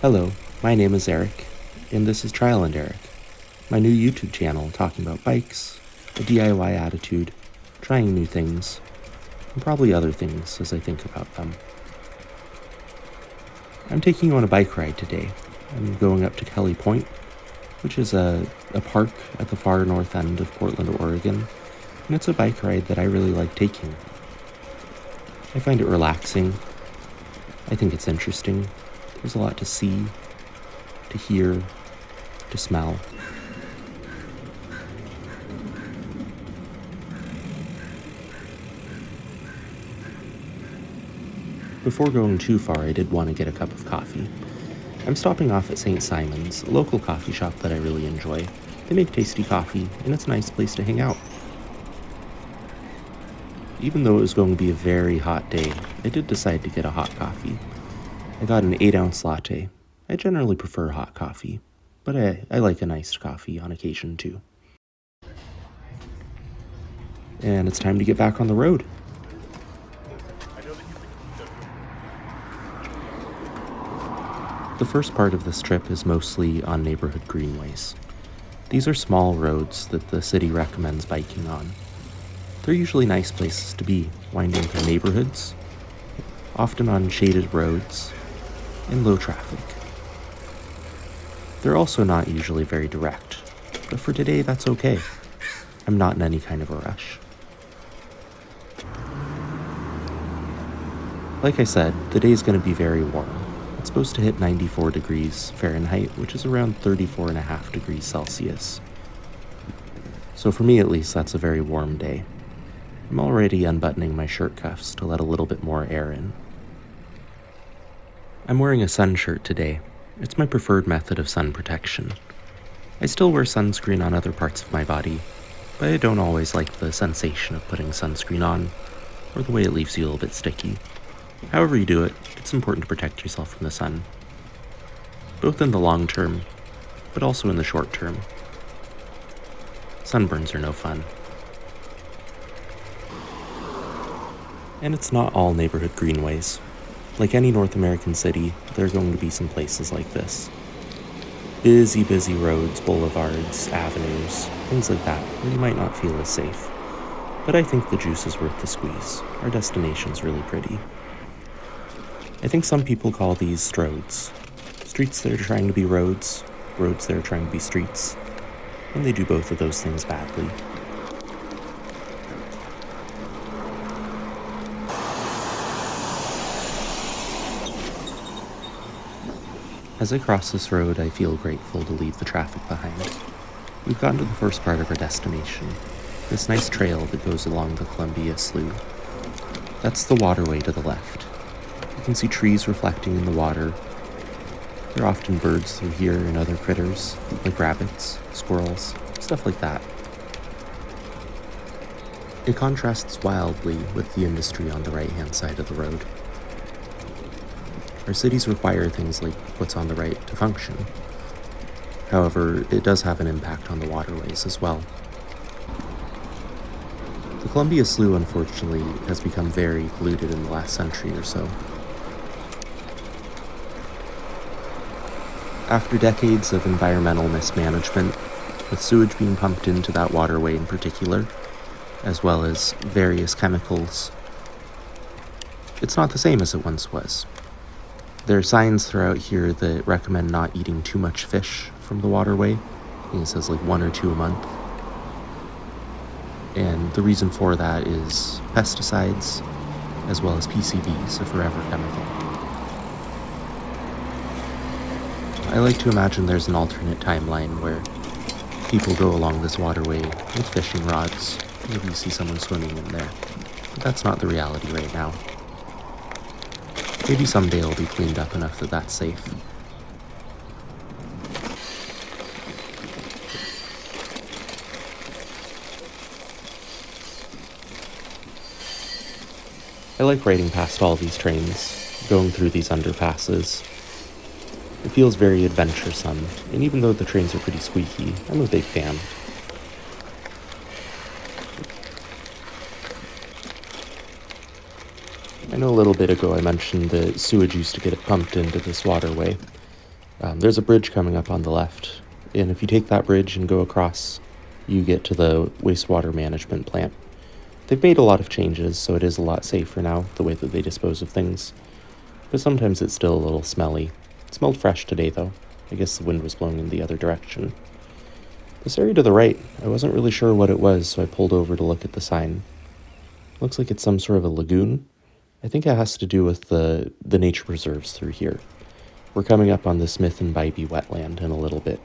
Hello, my name is Eric, and this is Trial and Eric, my new YouTube channel talking about bikes, a DIY attitude, trying new things, and probably other things as I think about them. I'm taking you on a bike ride today. I'm going up to Kelley Point, which is a park at the far north end of Portland, Oregon, and it's a bike ride that I really like taking. I find it relaxing. I think it's interesting. There's a lot to see, to hear, to smell. Before going too far, I did want to get a cup of coffee. I'm stopping off at St. Simon's, a local coffee shop that I really enjoy. They make tasty coffee, and it's a nice place to hang out. Even though it was going to be a very hot day, I did decide to get a hot coffee. I got an 8-ounce latte. I generally prefer hot coffee, but I like a nice coffee on occasion too. And it's time to get back on the road. The first part of this trip is mostly on neighborhood greenways. These are small roads that the city recommends biking on. They're usually nice places to be, winding through neighborhoods, often on shaded roads, in low traffic. They're also not usually very direct, but for today that's okay. I'm not in any kind of a rush. Like I said, the day's going to be very warm. It's supposed to hit 94 degrees Fahrenheit, which is around 34.5 degrees Celsius. So for me at least, that's a very warm day. I'm already unbuttoning my shirt cuffs to let a little bit more air in. I'm wearing a sun shirt today. It's my preferred method of sun protection. I still wear sunscreen on other parts of my body, but I don't always like the sensation of putting sunscreen on, or the way it leaves you a little bit sticky. However you do it, it's important to protect yourself from the sun, both in the long term, but also in the short term. Sunburns are no fun. And it's not all neighborhood greenways. Like any North American city, there are going to be some places like this. Busy roads, boulevards, avenues, things like that, where you might not feel as safe. But I think the juice is worth the squeeze. Our destination's really pretty. I think some people call these stroads. Streets that are trying to be roads, roads that are trying to be streets. And they do both of those things badly. As I cross this road, I feel grateful to leave the traffic behind. We've gotten to the first part of our destination, this nice trail that goes along the Columbia Slough. That's the waterway to the left. You can see trees reflecting in the water. There are often birds through here and other critters, like rabbits, squirrels, stuff like that. It contrasts wildly with the industry on the right-hand side of the road. Our cities require things like what's on the right to function. However, it does have an impact on the waterways as well. The Columbia Slough, unfortunately, has become very polluted in the last century or so. After decades of environmental mismanagement, with sewage being pumped into that waterway in particular, as well as various chemicals, it's not the same as it once was. There are signs throughout here that recommend not eating too much fish from the waterway. I think it says like 1 or 2 a month. And the reason for that is pesticides, as well as PCBs, a forever chemical. I like to imagine there's an alternate timeline where people go along this waterway with fishing rods. Maybe you see someone swimming in there. But that's not the reality right now. Maybe someday it'll be cleaned up enough that that's safe. I like riding past all these trains, going through these underpasses. It feels very adventuresome, and even though the trains are pretty squeaky, I'm a big fan. I know a little bit ago I mentioned that sewage used to get pumped into this waterway, There's a bridge coming up on the left, and if you take that bridge and go across, you get to the wastewater management plant. They've made a lot of changes, so it is a lot safer now, the way that they dispose of things. But sometimes it's still a little smelly. It smelled fresh today, though. I guess the wind was blowing in the other direction. This area to the right, I wasn't really sure what it was, so I pulled over to look at the sign. Looks like it's some sort of a lagoon. I think it has to do with the nature preserves through here. We're coming up on the Smith and Bybee wetland in a little bit.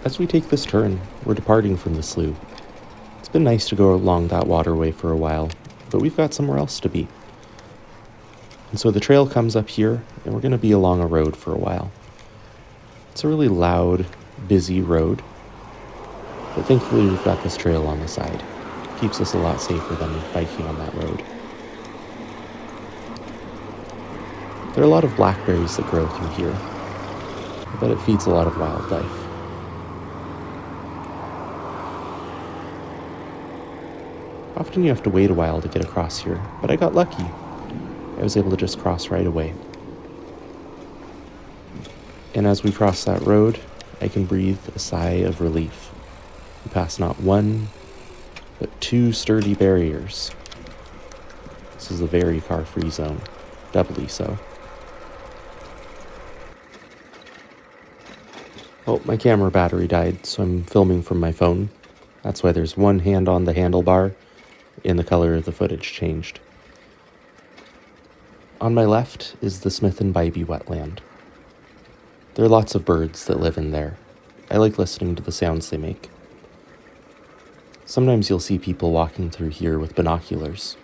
As we take this turn, we're departing from the slough. It's been nice to go along that waterway for a while, but we've got somewhere else to be. And so the trail comes up here, and we're going to be along a road for a while. It's a really loud, busy road, but thankfully we've got this trail on the side. It keeps us a lot safer than biking on that road. There are a lot of blackberries that grow through here. I bet it feeds a lot of wildlife. Often you have to wait a while to get across here, but I got lucky. I was able to just cross right away. And as we cross that road, I can breathe a sigh of relief. We pass not one, but two sturdy barriers. This is a very car-free zone, doubly so. Oh, my camera battery died, so I'm filming from my phone. That's why there's one hand on the handlebar, and the color of the footage changed. On my left is the Smith and Bybee wetland. There are lots of birds that live in there. I like listening to the sounds they make. Sometimes you'll see people walking through here with binoculars,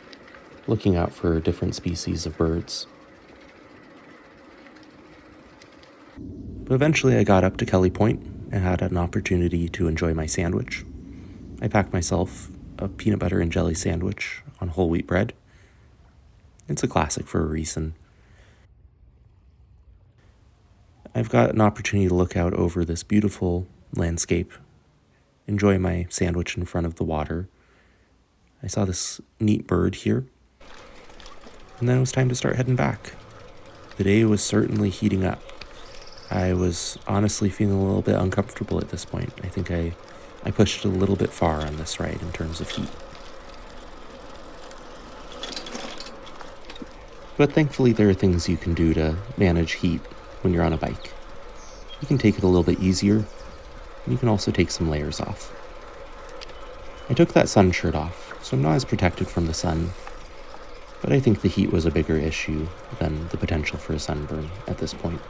looking out for different species of birds. But eventually I got up to Kelley Point and had an opportunity to enjoy my sandwich. I packed myself a peanut butter and jelly sandwich on whole wheat bread. It's a classic for a reason. I've got an opportunity to look out over this beautiful landscape, enjoy my sandwich in front of the water. I saw this neat bird here, and then it was time to start heading back. The day was certainly heating up. I was honestly feeling a little bit uncomfortable at this point. I think I pushed it a little bit far on this ride in terms of heat. But thankfully there are things you can do to manage heat when you're on a bike. You can take it a little bit easier, and you can also take some layers off. I took that sun shirt off, so I'm not as protected from the sun, but I think the heat was a bigger issue than the potential for a sunburn at this point.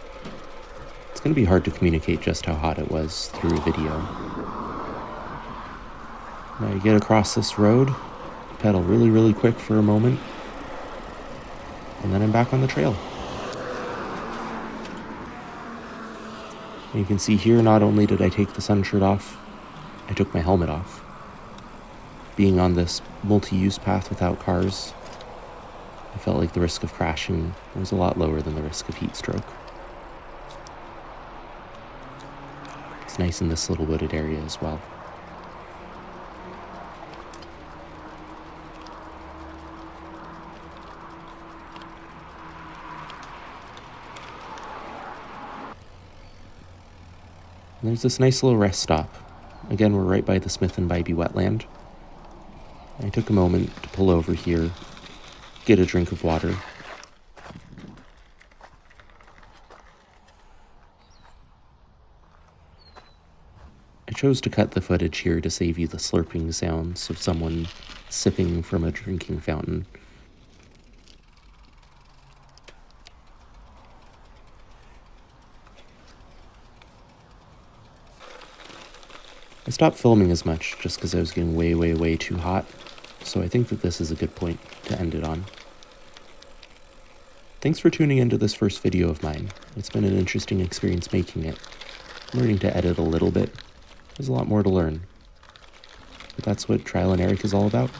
It's going to be hard to communicate just how hot it was through a video. Now I get across this road, pedal really, really quick for a moment, and then I'm back on the trail. And you can see here, not only did I take the sun shirt off, I took my helmet off. Being on this multi-use path without cars, I felt like the risk of crashing was a lot lower than the risk of heat stroke. It's nice in this little wooded area as well. And there's this nice little rest stop. Again, we're right by the Smith and Bybee wetland. I took a moment to pull over here, get a drink of water. I chose to cut the footage here to save you the slurping sounds of someone sipping from a drinking fountain. I stopped filming as much just because I was getting way, way, way too hot, so I think that this is a good point to end it on. Thanks for tuning into this first video of mine. It's been an interesting experience making it. I'm learning to edit a little bit. There's a lot more to learn. But that's what trial and error is all about.